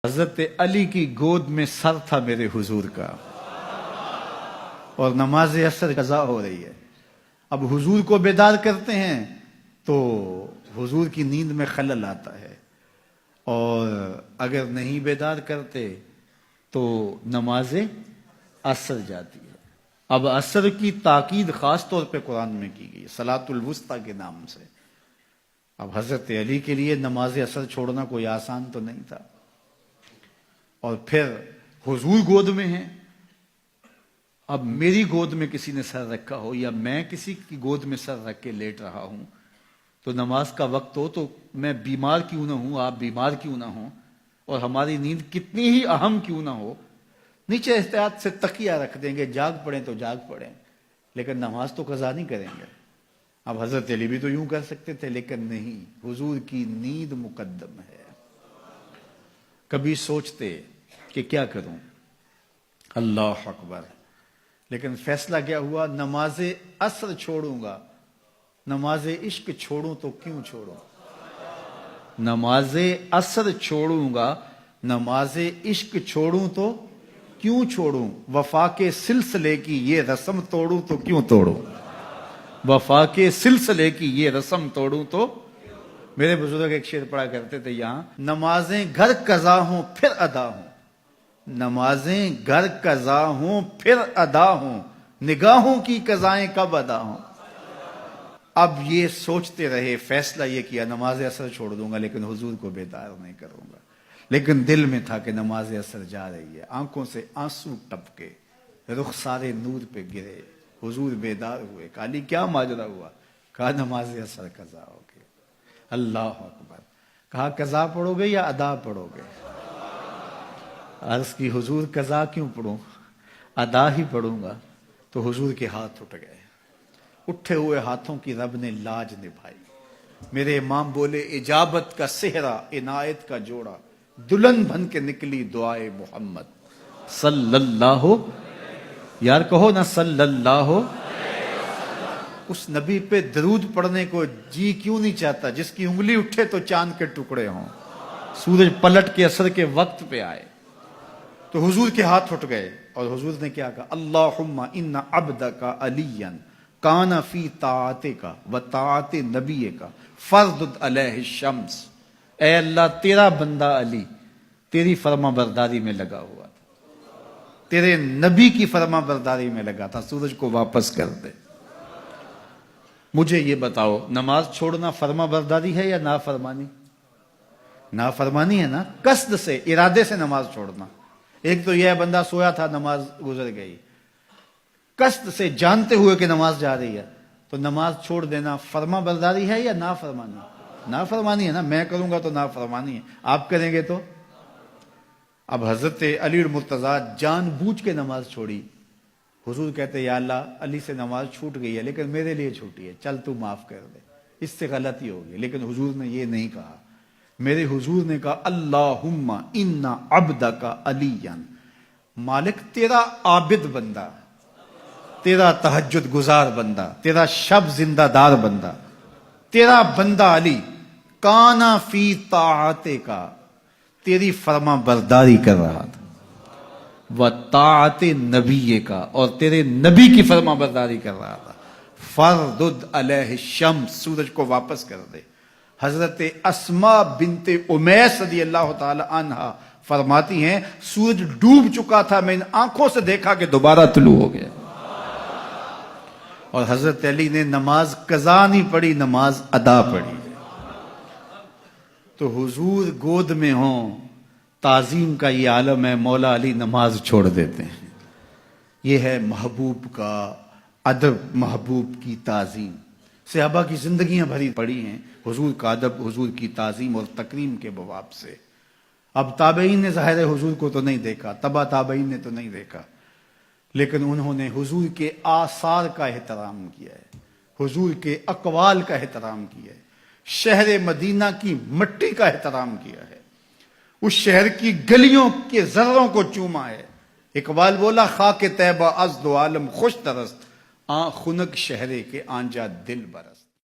حضرت علی کی گود میں سر تھا میرے حضور کا، اور نماز عصر قضا ہو رہی ہے۔ اب حضور کو بیدار کرتے ہیں تو حضور کی نیند میں خلل آتا ہے، اور اگر نہیں بیدار کرتے تو نماز عصر جاتی ہے۔ اب عصر کی تاکید خاص طور پہ قرآن میں کی گئی، صلاۃ الوسطیٰ کے نام سے۔ اب حضرت علی کے لیے نماز عصر چھوڑنا کوئی آسان تو نہیں تھا، اور پھر حضور گود میں ہیں۔ اب میری گود میں کسی نے سر رکھا ہو، یا میں کسی کی گود میں سر رکھ کے لیٹ رہا ہوں، تو نماز کا وقت ہو تو میں بیمار کیوں نہ ہوں، آپ بیمار کیوں نہ ہوں، اور ہماری نیند کتنی ہی اہم کیوں نہ ہو، نیچے احتیاط سے تکیہ رکھ دیں گے، جاگ پڑیں تو جاگ پڑیں، لیکن نماز تو قضا نہیں کریں گے۔ اب حضرت علی بھی تو یوں کر سکتے تھے، لیکن نہیں، حضور کی نیند مقدم ہے۔ کبھی سوچتے کہ کیا کروں، اللہ اکبر، لیکن فیصلہ کیا ہوا، نماز عصر چھوڑوں گا، نماز عشق چھوڑوں تو کیوں چھوڑوں، نماز عصر چھوڑوں گا، نماز عشق چھوڑوں تو کیوں چھوڑوں، وفا کے سلسلے کی یہ رسم توڑوں تو کیوں توڑوں، وفا کے سلسلے کی یہ رسم توڑوں تو۔ میرے بزرگ ایک شعر پڑھا کرتے تھے یہاں، نمازیں گھر قضا ہوں پھر ادا ہوں، نمازیں گھر قضا ہوں پھر ادا ہوں، نگاہوں کی قضائیں کب ادا ہوں۔ اب یہ سوچتے رہے، فیصلہ یہ کیا نماز عصر چھوڑ دوں گا، لیکن حضور کو بیدار نہیں کروں گا۔ لیکن دل میں تھا کہ نماز عصر جا رہی ہے، آنکھوں سے آنسو ٹپکے، رخسار نور پہ گرے، حضور بیدار ہوئے، کہا علی کیا ماجرا ہوا، کہا نماز عصر قضا ہو گئی۔ اللہ اکبر، کہا قضا پڑھو گے یا ادا پڑھو گے؟ عرض کی حضور قضا کیوں پڑھوں، ادا ہی پڑھوں گا۔ تو حضور کے ہاتھ اٹھ گئے، اٹھے ہوئے ہاتھوں کی رب نے لاج نبھائی۔ میرے امام بولے، اجابت کا صحرا عنایت کا جوڑا، دلہن بن کے نکلی دعائے محمد صلی اللہ، یار کہو نا صلی اللہ۔ اس نبی پہ درود پڑھنے کو جی کیوں نہیں چاہتا جس کی انگلی اٹھے تو چاند کے ٹکڑے ہوں، سورج پلٹ کے عصر کے وقت پہ آئے۔ تو حضور کے ہاتھ اٹھ گئے، اور حضور نے کیا کہا، اللہم ان عبدک علیٰ کان فی طاعتک و طاعت نبیک فردد علیہ الشمس۔ اے اللہ، تیرا بندہ علی تیری فرما برداری میں لگا ہوا تھا، تیرے نبی کی فرما برداری میں لگا تھا، سورج کو واپس کر دے۔ مجھے یہ بتاؤ، نماز چھوڑنا فرما برداری ہے یا نافرمانی؟ نافرمانی ہے نا، قصد سے، ارادے سے نماز چھوڑنا۔ ایک تو یہ بندہ سویا تھا، نماز گزر گئی، قصد سے جانتے ہوئے کہ نماز جا رہی ہے، تو نماز چھوڑ دینا فرما برداری ہے یا نافرمانی؟ نافرمانی ہے نا، میں کروں گا تو نافرمانی ہے، آپ کریں گے تو۔ اب حضرت علی المرتضیٰ جان بوجھ کے نماز چھوڑی۔ حضور کہتے یا اللہ، علی سے نماز چھوٹ گئی ہے لیکن میرے لیے چھوٹی ہے، چل تو معاف کر دے، اس سے غلطی ہوگی۔ لیکن حضور نے یہ نہیں کہا، میرے حضور نے کہا اللہم ان عبدک علیٰ، مالک تیرا عابد بندہ، تیرا تہجد گزار بندہ، تیرا شب زندہ دار بندہ، تیرا بندہ علی کانا فی طاعتک، تیری فرما برداری کر رہا تھا، و طاعت نبی کا، اور تیرے نبی کی فرما برداری کر رہا تھا، فردد علیہ الشمس، سورج کو واپس کر دے۔ حضرت اسماء بنت امیس رضی اللہ تعالی عنہا فرماتی ہیں، سورج ڈوب چکا تھا، میں ان آنکھوں سے دیکھا کہ دوبارہ طلوع ہو گیا۔ اور حضرت علی نے نماز قضا نہیں پڑھی، نماز ادا پڑھی۔ تو حضور گود میں ہوں، تعظیم کا یہ عالم ہے، مولا علی نماز چھوڑ دیتے ہیں۔ یہ ہے محبوب کا ادب، محبوب کی تعظیم۔ صحابہ کی زندگیاں بھری پڑی ہیں حضور کا ادب، حضور کی تعظیم اور تکریم کے بواب سے۔ اب تابعین نے ظاہر حضور کو تو نہیں دیکھا، تبع تابعین نے تو نہیں دیکھا، لیکن انہوں نے حضور کے آثار کا احترام کیا ہے، حضور کے اقوال کا احترام کیا ہے، شہر مدینہ کی مٹی کا احترام کیا ہے، اس شہر کی گلیوں کے ذروں کو چوما ہے۔ اقبال بولا، خاک طیبہ از دو عالم خوش ترست، آن خنک شہرے کے آنجا دل برست۔